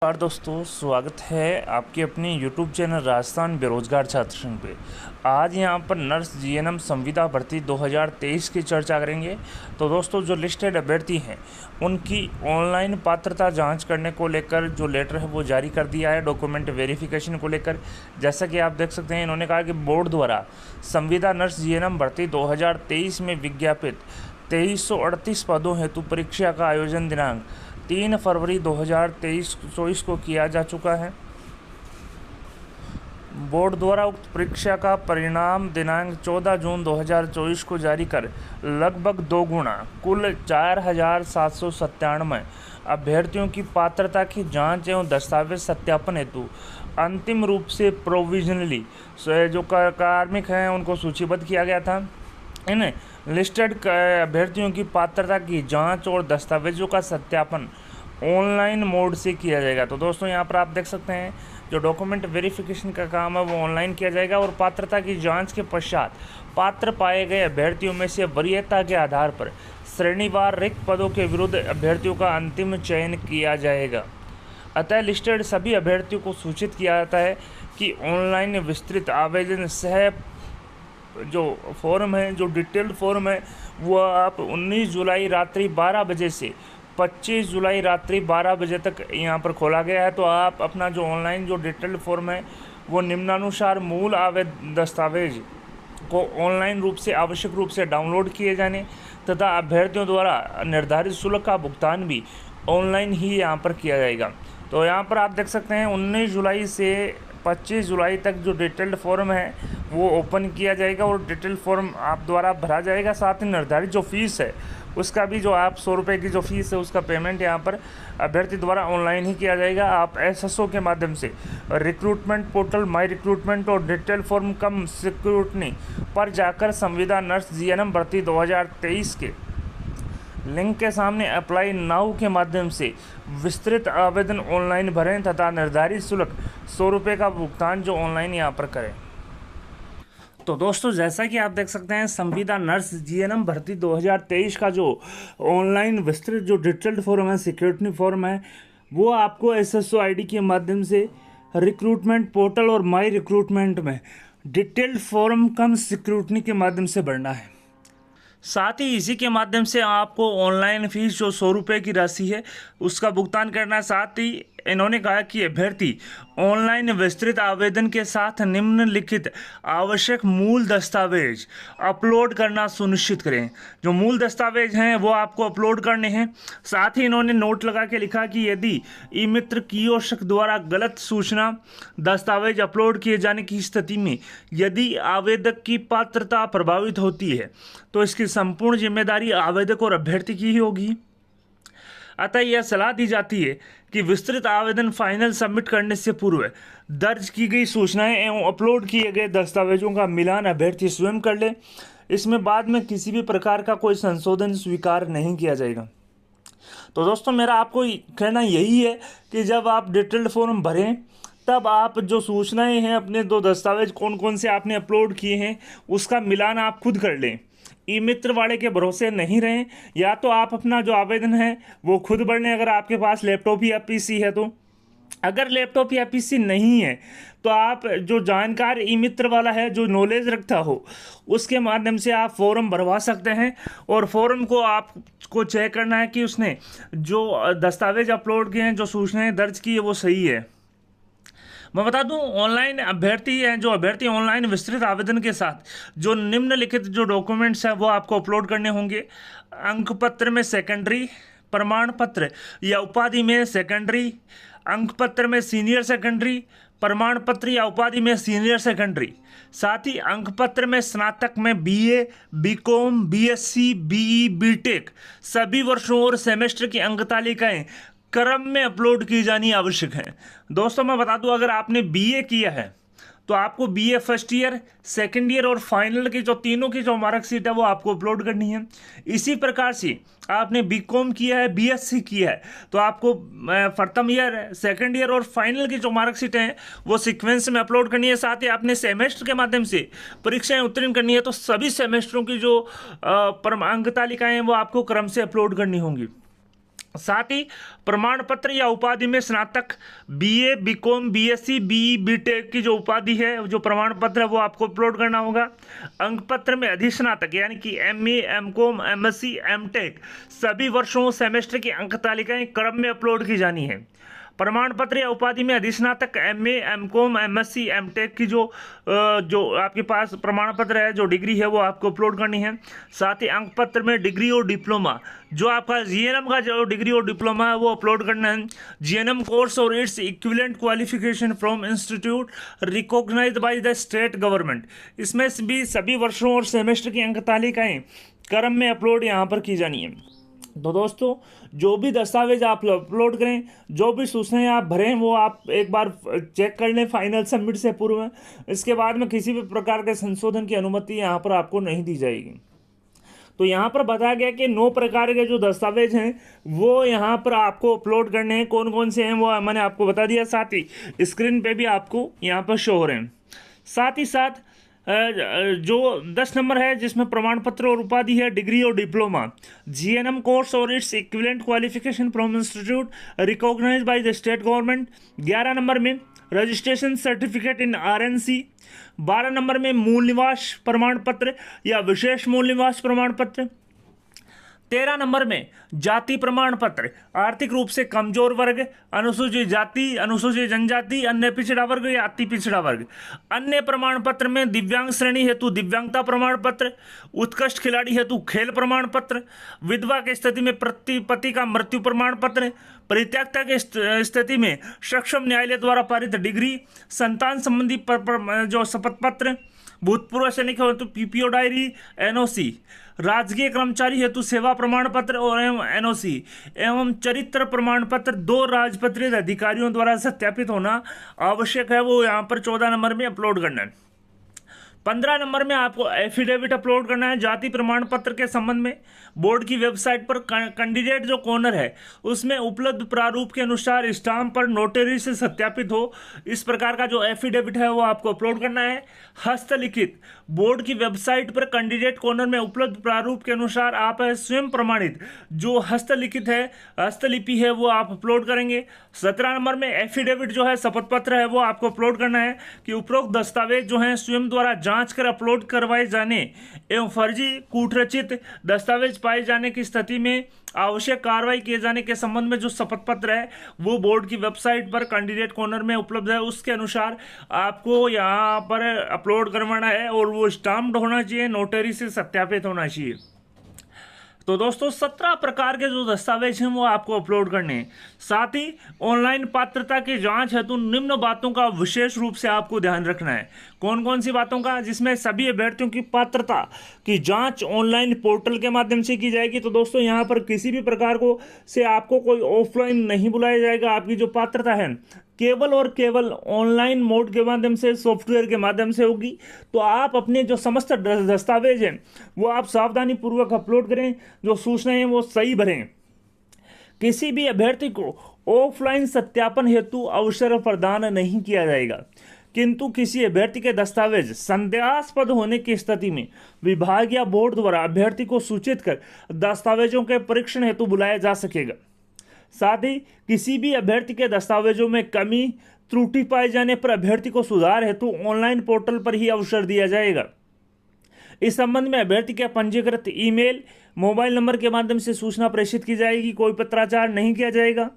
नमस्कार दोस्तों, स्वागत है आपके अपने YouTube चैनल राजस्थान बेरोजगार छात्र संघ पे। आज यहाँ पर नर्स जीएनएम संविदा भर्ती 2023 की चर्चा करेंगे। तो दोस्तों, जो लिस्टेड अभ्यर्थी हैं उनकी ऑनलाइन पात्रता जांच करने को लेकर जो लेटर है वो जारी कर दिया है, डॉक्यूमेंट वेरिफिकेशन को लेकर। जैसा कि आप देख सकते हैं, इन्होंने कहा कि बोर्ड द्वारा संविदा नर्स जीएनएम भर्ती 2023 में विज्ञापित 2338 पदों हेतु परीक्षा का आयोजन दिनांक 3 फरवरी 2023 को किया जा चुका है। बोर्ड द्वारा उक्त परीक्षा का परिणाम दिनांक 14 जून 2024 को जारी कर लगभग 2 गुना कुल 4797 अभ्यर्थियों की पात्रता की जांच एवं दस्तावेज सत्यापन हेतु अंतिम रूप से प्रोविजनली जो कार्मिक हैं उनको सूचीबद्ध किया गया था। इन लिस्टेड अभ्यर्थियों की पात्रता की जांच और दस्तावेजों का सत्यापन ऑनलाइन मोड से किया जाएगा। तो दोस्तों, यहाँ पर आप देख सकते हैं जो डॉक्यूमेंट वेरिफिकेशन का काम है वो ऑनलाइन किया जाएगा और पात्रता की जांच के पश्चात पात्र पाए गए अभ्यर्थियों में से वरीयता के आधार पर श्रेणीवार रिक्त पदों के विरुद्ध अभ्यर्थियों का अंतिम चयन किया जाएगा। अतः लिस्टेड सभी अभ्यर्थियों को सूचित किया जाता है कि ऑनलाइन विस्तृत आवेदन सह जो फॉर्म है, जो डिटेल्ड फॉर्म है, वो आप 19 जुलाई रात्रि 12 बजे से 25 जुलाई रात्रि 12 बजे तक यहाँ पर खोला गया है। तो आप अपना जो ऑनलाइन जो डिटेल्ड फॉर्म है वो निम्नानुसार मूल दस्तावेज को ऑनलाइन रूप से आवश्यक रूप से डाउनलोड किए जाने तथा अभ्यर्थियों द्वारा निर्धारित शुल्क का भुगतान भी ऑनलाइन ही यहाँ पर किया जाएगा। तो यहाँ पर आप देख सकते हैं 19 जुलाई से 25 जुलाई तक जो डिटेल्ड फॉर्म है वो ओपन किया जाएगा और डिटेल्ड फॉर्म आप द्वारा भरा जाएगा। साथ ही निर्धारित जो फीस है उसका भी जो आप 100 रुपये की जो फीस है उसका पेमेंट यहाँ पर अभ्यर्थी द्वारा ऑनलाइन ही किया जाएगा। आप एसएसओ के माध्यम से रिक्रूटमेंट पोर्टल माई रिक्रूटमेंट और डिटेल फॉर्म कम स्क्रूटनी पर जाकर संविदा नर्स जीएनएम भर्ती 2023 के लिंक के सामने अप्लाई नाउ के माध्यम से विस्तृत आवेदन ऑनलाइन भरें तथा निर्धारित शुल्क 100 रुपये का भुगतान जो ऑनलाइन यहाँ पर करें। तो दोस्तों, जैसा कि आप देख सकते हैं, संविदा नर्स जीएनएम भर्ती 2023 का जो ऑनलाइन विस्तृत जो डिटेल्ड फॉर्म है, सिक्योरिटी फॉर्म है, वो आपको एसएसओ आईडी के माध्यम से रिक्रूटमेंट पोर्टल और माई रिक्रूटमेंट में डिटेल्ड फॉर्म कम सिक्योरिटी के माध्यम से भरना है। साथ ही इसी के माध्यम से आपको ऑनलाइन फीस जो 100 रुपये की राशि है उसका भुगतान करना है। साथ ही इन्होंने कहा कि अभ्यर्थी ऑनलाइन विस्तृत आवेदन के साथ निम्नलिखित आवश्यक मूल दस्तावेज अपलोड करना सुनिश्चित करें। जो मूल दस्तावेज हैं वो आपको अपलोड करने हैं। साथ ही इन्होंने नोट लगा के लिखा कि यदि ई मित्र कियोस्क द्वारा गलत सूचना दस्तावेज अपलोड किए जाने की स्थिति में यदि आवेदक की पात्रता प्रभावित होती है तो इसकी संपूर्ण जिम्मेदारी आवेदक और अभ्यर्थी की ही होगी। अतः यह सलाह दी जाती है कि विस्तृत आवेदन फाइनल सबमिट करने से पूर्व दर्ज की गई सूचनाएं एवं अपलोड किए गए दस्तावेजों का मिलान अभ्यर्थी स्वयं कर ले। इसमें बाद में किसी भी प्रकार का कोई संशोधन स्वीकार नहीं किया जाएगा। तो दोस्तों, मेरा आपको कहना यही है कि जब आप डिटेल्ड फॉर्म भरें तब आप जो सूचनाएं हैं, अपने 2 दस्तावेज कौन कौन से आपने अपलोड किए हैं उसका मिलान आप खुद कर लें। ई मित्र वाले के भरोसे नहीं रहें। या तो आप अपना जो आवेदन है वो खुद भर लें अगर आपके पास लैपटॉप या पीसी है तो। अगर लैपटॉप या पीसी नहीं है तो आप जो जानकार ई मित्र वाला है, जो नॉलेज रखता हो, उसके माध्यम से आप फॉर्म भरवा सकते हैं। और फॉर्म को आपको चेक करना है कि उसने जो दस्तावेज अपलोड किए हैं, जो सूचनाएं दर्ज की है, वो सही है। मैं बता दूं, ऑनलाइन अभ्यर्थी हैं, जो अभ्यर्थी ऑनलाइन विस्तृत आवेदन के साथ जो निम्नलिखित जो डॉक्यूमेंट्स हैं वो आपको अपलोड करने होंगे। अंक पत्र में सेकेंडरी, प्रमाण पत्र या उपाधि में सेकेंडरी, अंक पत्र में सीनियर सेकेंडरी, प्रमाण पत्र या उपाधि में सीनियर सेकेंडरी। साथ ही अंक पत्र में स्नातक में BA, BCom, BSc, BE, BTech सभी वर्षों और सेमेस्टर की अंक तालिकाएं क्रम में अपलोड की जानी आवश्यक है। दोस्तों, मैं बता दूं, अगर आपने बीए किया है तो आपको BA first year, second year और फाइनल की जो तीनों की जो मार्कशीट है वो आपको अपलोड करनी है। इसी प्रकार से आपने बीकॉम किया है, बीएससी किया है तो आपको प्रथम ईयर, सेकंड ईयर और फाइनल की जो मार्कशीट हैं वो सीक्वेंस में अपलोड करनी है। साथ ही आपने सेमेस्टर के माध्यम से परीक्षाएं उत्तीर्ण करनी है तो सभी सेमेस्टरों की जो अंक तालिकाएँ हैं वो आपको क्रम से अपलोड करनी होंगी। साथ ही प्रमाण पत्र या उपाधि में स्नातक, BA, BCom, BSc, BE, BTech की जो उपाधि है, जो प्रमाण पत्र है वो आपको अपलोड करना होगा। अंक पत्र में अधिस्नातक यानी कि एमए, एमकॉम, एमएससी, एमटेक सभी वर्षों सेमेस्टर की अंक तालिकाएं क्रम में अपलोड की जानी है। प्रमाण पत्र या उपाधि में अधिस्नातक, एमए, एमकॉम, एमएससी, एमटेक की जो आपके पास प्रमाण पत्र है, जो डिग्री है वो आपको अपलोड करनी है। साथ ही अंक पत्र में डिग्री और डिप्लोमा, जो आपका जीएनएम का जो डिग्री और डिप्लोमा है वो अपलोड करना है। जीएनएम कोर्स और it's equivalent qualification from institute recognised by the state government, इसमें भी सभी वर्षों और सेमेस्टर की अंक तालिकाएं क्रम में अपलोड यहाँ पर की जानी है। तो दोस्तों, जो भी दस्तावेज आप अपलोड करें, जो भी सूचनाएं आप भरें, वो आप एक बार चेक कर लें फाइनल सबमिट से पूर्व। इसके बाद में किसी भी प्रकार के संशोधन की अनुमति यहाँ पर आपको नहीं दी जाएगी। तो यहाँ पर बताया गया कि 9 प्रकार के जो दस्तावेज हैं वो यहाँ पर आपको अपलोड करने हैं। कौन कौन से हैं वो मैंने आपको बता दिया, साथ ही स्क्रीन पे भी आपको यहाँ पर शो हो रहे हैं। साथ ही साथ जो 10 नंबर है जिसमें प्रमाण पत्र और उपाधि है डिग्री और डिप्लोमा, जीएनएम कोर्स और it's equivalent qualification from institute recognised by the state government. 11 number में registration certificate in RNC. 12 number में मूल निवास प्रमाण पत्र या विशेष मूल निवास प्रमाण पत्र। 13 नंबर में जाति प्रमाण पत्र, आर्थिक रूप से कमजोर वर्ग, अनुसूचित जाति, अनुसूचित जनजाति, अन्य पिछड़ा वर्ग या अति पिछड़ा वर्ग। अन्य प्रमाण पत्र में दिव्यांग श्रेणी हेतु दिव्यांगता प्रमाण पत्र, उत्कृष्ट खिलाड़ी हेतु खेल प्रमाण पत्र, विधवा की स्थिति में पति का मृत्यु प्रमाण पत्र, परित्यक्ता की स्थिति में सक्षम न्यायालय द्वारा पारित डिग्री, संतान संबंधी जो शपथ पत्र, भूतपूर्व सैनिक हेतु पीपीओ डायरी, एनओसी, राजकीय कर्मचारी हेतु सेवा प्रमाण पत्र और एनओसी एवं चरित्र प्रमाण पत्र 2 राजपत्रित अधिकारियों द्वारा सत्यापित होना आवश्यक है, वो यहाँ पर 14 नंबर में अपलोड करना है। 15 नंबर में आपको एफिडेविट अपलोड करना है जाति प्रमाण पत्र के संबंध में। बोर्ड की वेबसाइट पर कैंडिडेट जो कॉर्नर है उसमें उपलब्ध प्रारूप के अनुसार स्टाम्प पर नोटरी से सत्यापित हो, इस प्रकार का जो एफिडेविट है वो आपको अपलोड करना है। हस्तलिखित, बोर्ड की वेबसाइट पर कैंडिडेट कॉर्नर में उपलब्ध प्रारूप के अनुसार आप स्वयं प्रमाणित जो हस्तलिखित है, हस्तलिपि है, वो आप अपलोड करेंगे। 17 नंबर में एफिडेविट जो है शपथ पत्र है वो आपको अपलोड करना है कि उपरोक्त दस्तावेज जो हैं स्वयं द्वारा जांच कर अपलोड करवाए जाने एवं फर्जी कूटरचित दस्तावेज पाए जाने की स्थिति में आवश्यक कार्रवाई किए जाने के संबंध में जो शपथ पत्र है वो बोर्ड की वेबसाइट पर कैंडिडेट कॉर्नर में उपलब्ध है, उसके अनुसार आपको यहाँ पर अपलोड करवाना है और वो स्टाम्प्ड होना चाहिए, नोटरी से सत्यापित होना चाहिए। तो दोस्तों 17 प्रकार के जो दस्तावेज हैं वो आपको अपलोड करने हैं। साथ ही ऑनलाइन पात्रता की जांच है तो निम्न बातों का विशेष रूप से आपको ध्यान रखना है। कौन कौन सी बातों का? जिसमें सभी अभ्यर्थियों की पात्रता की जांच ऑनलाइन पोर्टल के माध्यम से की जाएगी। तो दोस्तों यहाँ पर किसी भी प्रकार को से आपको कोई ऑफलाइन नहीं बुलाया जाएगा। आपकी जो पात्रता है केवल और केवल ऑनलाइन मोड के माध्यम से, सॉफ्टवेयर के माध्यम से होगी। तो आप अपने जो समस्त दस्तावेज हैं वो आप सावधानी पूर्वक अपलोड करें, जो सूचनाएं हैं वो सही भरें। किसी भी अभ्यर्थी को ऑफलाइन सत्यापन हेतु अवसर प्रदान नहीं किया जाएगा, किंतु किसी अभ्यर्थी के दस्तावेज संदेहास्पद होने की स्थिति में विभाग या बोर्ड द्वारा अभ्यर्थी को सूचित कर दस्तावेजों के परीक्षण हेतु बुलाया जा सकेगा। साथ ही किसी भी अभ्यर्थी के दस्तावेजों में कमी त्रुटि पाए जाने पर अभ्यर्थी को सुधार हेतु ऑनलाइन पोर्टल पर ही अवसर दिया जाएगा। इस संबंध में अभ्यर्थी के पंजीकृत ईमेल, मोबाइल नंबर के माध्यम से सूचना प्रेषित की जाएगी। कोई पत्राचार नहीं किया जाएगा।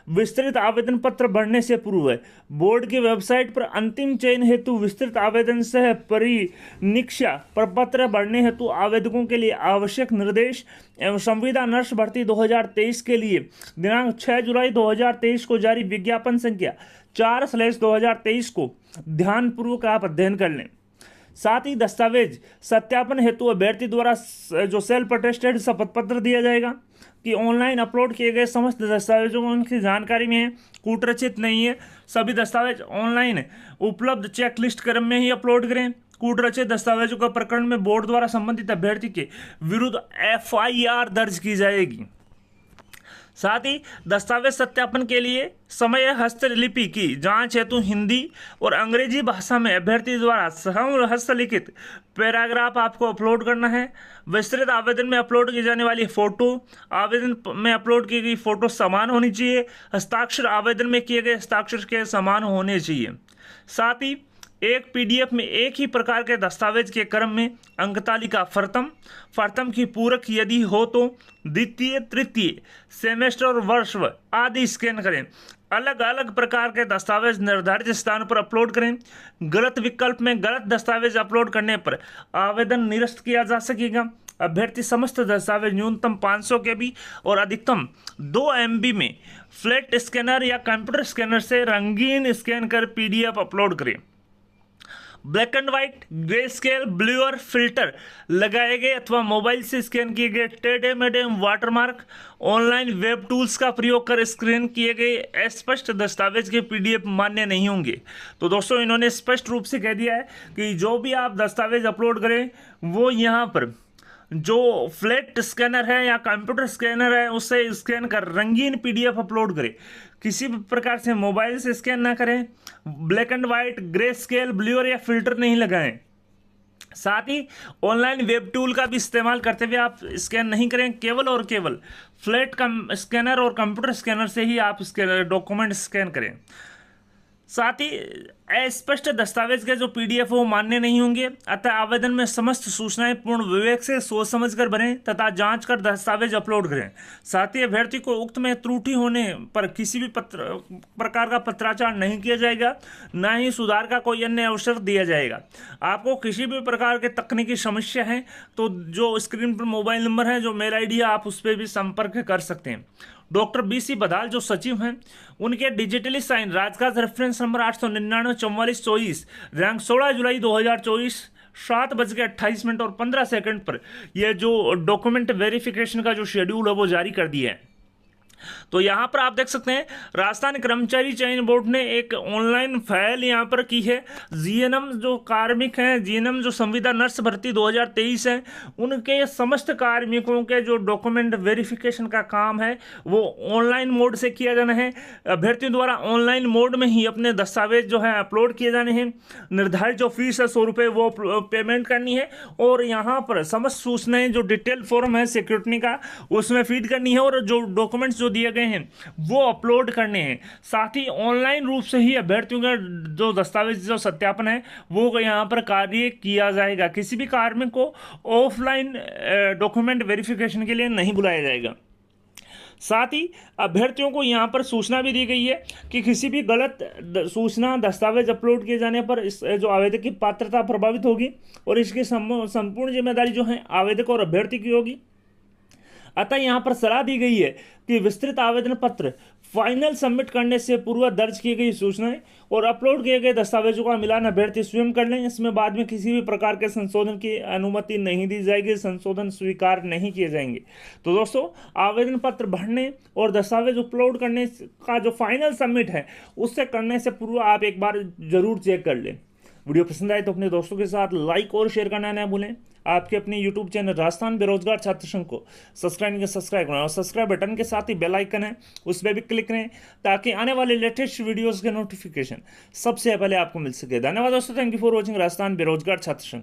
विस्तृत आवेदन पत्र भरने से पूर्व बोर्ड की वेबसाइट पर अंतिम चयन हेतु विस्तृत आवेदन सह परिनीक्षा प्रपत्र भरने हेतु आवेदकों के लिए आवश्यक निर्देश एवं संविदा नर्स भर्ती 2023 के लिए दिनांक 6 जुलाई 2023 को जारी विज्ञापन संख्या 4/2023 को ध्यानपूर्वक आप अध्ययन कर लें। साथ ही दस्तावेज सत्यापन हेतु अभ्यर्थी द्वारा जो सेल्फ अटेस्टेड शपथ पत्र दिया जाएगा कि ऑनलाइन अपलोड किए गए समस्त दस्तावेजों में उनकी जानकारी में है, कूटरचित नहीं है। सभी दस्तावेज ऑनलाइन उपलब्ध चेकलिस्ट क्रम में ही अपलोड करें। कूटरचित दस्तावेजों का प्रकरण में बोर्ड द्वारा संबंधित अभ्यर्थी के विरुद्ध FIR दर्ज की जाएगी। साथ ही दस्तावेज सत्यापन के लिए समय हस्तलिपि की जांच हेतु हिंदी और अंग्रेजी भाषा में अभ्यर्थी द्वारा स्वयं हस्तलिखित पैराग्राफ आपको अपलोड करना है। विस्तृत आवेदन में अपलोड की जाने वाली फोटो आवेदन में अपलोड की गई फोटो समान होनी चाहिए। हस्ताक्षर आवेदन में किए गए हस्ताक्षर के समान होने चाहिए। साथ ही एक पीडीएफ में एक ही प्रकार के दस्तावेज के क्रम में अंक तालिका प्रथम की पूरक यदि हो तो द्वितीय तृतीय सेमेस्टर और वर्ष आदि स्कैन करें। अलग अलग प्रकार के दस्तावेज निर्धारित स्थान पर अपलोड करें। गलत विकल्प में गलत दस्तावेज अपलोड करने पर आवेदन निरस्त किया जा सकेगा। अभ्यर्थी समस्त दस्तावेज न्यूनतम 500 KB और अधिकतम 2 MB में फ्लैट स्कैनर या कंप्यूटर स्कैनर से रंगीन स्कैन कर पीडीएफ अपलोड करें। Black and white, grey scale, blue और फिल्टर लगाए गए अथवा मोबाइल से स्कैन किए गए टेढ़े मेढ़े वाटरमार्क ऑनलाइन वेब टूल्स का प्रयोग कर स्कैन किए गए स्पष्ट दस्तावेज के पीडीएफ मान्य नहीं होंगे। तो दोस्तों इन्होंने स्पष्ट रूप से कह दिया है कि जो भी आप दस्तावेज अपलोड करें वो यहाँ पर जो फ्लैट स्कैनर है या कंप्यूटर स्कैनर है उससे स्कैन कर रंगीन पीडीएफ अपलोड करें। किसी भी प्रकार से मोबाइल से स्कैन ना करें। Black and white, grey scale, blue या फिल्टर नहीं लगाएं। साथ ही ऑनलाइन वेब टूल का भी इस्तेमाल करते हुए आप स्कैन नहीं करें। केवल और केवल फ्लैट स्कैनर और कंप्यूटर स्कैनर से ही आप डॉक्यूमेंट स्कैन करें। साथ ही अस्पष्ट दस्तावेज के जो पीडीएफ वो मान्य नहीं होंगे। अतः आवेदन में समस्त सूचनाएं पूर्ण विवेक से सोच समझ कर भरें तथा जांच कर दस्तावेज अपलोड करें। साथ ही अभ्यर्थी को उक्त में त्रुटि होने पर किसी भी प्रकार का पत्राचार नहीं किया जाएगा, न ही सुधार का कोई अन्य अवसर दिया जाएगा। आपको किसी भी प्रकार के तकनीकी समस्या है तो जो स्क्रीन पर मोबाइल नंबर है, जो मेल ID है, आप उस पर भी संपर्क कर सकते हैं। डॉक्टर BC बदाल जो सचिव हैं उनके डिजिटली साइन राजकाज रेफरेंस नंबर 899-4424 दिनांक 16 जुलाई 2024 7:28 और 15 पर यह जो डॉक्यूमेंट वेरिफिकेशन का जो शेड्यूल है वो जारी कर दिया है। तो यहाँ पर आप देख सकते हैं राजस्थान कर्मचारी चयन बोर्ड ने एक ऑनलाइन फाइल यहाँ पर की है। जीएनएम जो कार्मिक हैं, जीएनएम जो संविदा नर्स भर्ती 2023 है, उनके समस्त कार्मिकों के जो डॉक्यूमेंट वेरिफिकेशन का काम है वो ऑनलाइन मोड से किया जाना है। अभ्यर्थियों द्वारा ऑनलाइन मोड में ही अपने दस्तावेज जो है अपलोड किए जाने हैं। निर्धारित जो फीस है 100 रुपये वो पेमेंट करनी है और यहाँ पर समस्त सूचनाएं जो डिटेल फॉर्म है सिक्योरिटी का उसमें फीड करनी है और जो डॉक्यूमेंट्स जो दिए गए हैं वो अपलोड करने हैं। साथ ही ऑनलाइन रूप से ही अभ्यर्थियों का जो दस्तावेज जो सत्यापन है वो यहाँ पर कार्य किया जाएगा। किसी भी कार्मिक को ऑफलाइन डॉक्यूमेंट वेरिफिकेशन के लिए नहीं बुलाया जाएगा। साथ ही अभ्यर्थियों को यहाँ पर सूचना भी दी गई है कि किसी भी गलत सूचना दस्तावेज अपलोड किए जाने पर इस जो आवेदक की पात्रता प्रभावित होगी और इसकी संपूर्ण जिम्मेदारी जो है आवेदक और अभ्यर्थी की होगी। अतः यहाँ पर सलाह दी गई है कि विस्तृत आवेदन पत्र फाइनल सबमिट करने से पूर्व दर्ज की गई सूचनाएं और अपलोड किए गए दस्तावेजों का मिलान अभ्यर्थी स्वयं कर लें। इसमें बाद में किसी भी प्रकार के संशोधन की अनुमति नहीं दी जाएगी, संशोधन स्वीकार नहीं किए जाएंगे। तो दोस्तों आवेदन पत्र भरने और दस्तावेज अपलोड करने का जो फाइनल सबमिट है उससे करने से पूर्व आप एक बार जरूर चेक कर लें। वीडियो पसंद आए तो अपने दोस्तों के साथ लाइक और शेयर करना ना भूलें। आपके अपने यूट्यूब चैनल राजस्थान बेरोजगार छात्र संघ को सब्सक्राइब करें और सब्सक्राइब बटन के साथ ही बेल आइकन है उस पर भी क्लिक करें ताकि आने वाले लेटेस्ट वीडियोस के नोटिफिकेशन सबसे पहले आपको मिल सके। धन्यवाद दोस्तों, thank you for watching Rajasthan बेरोजगार छात्र संघ।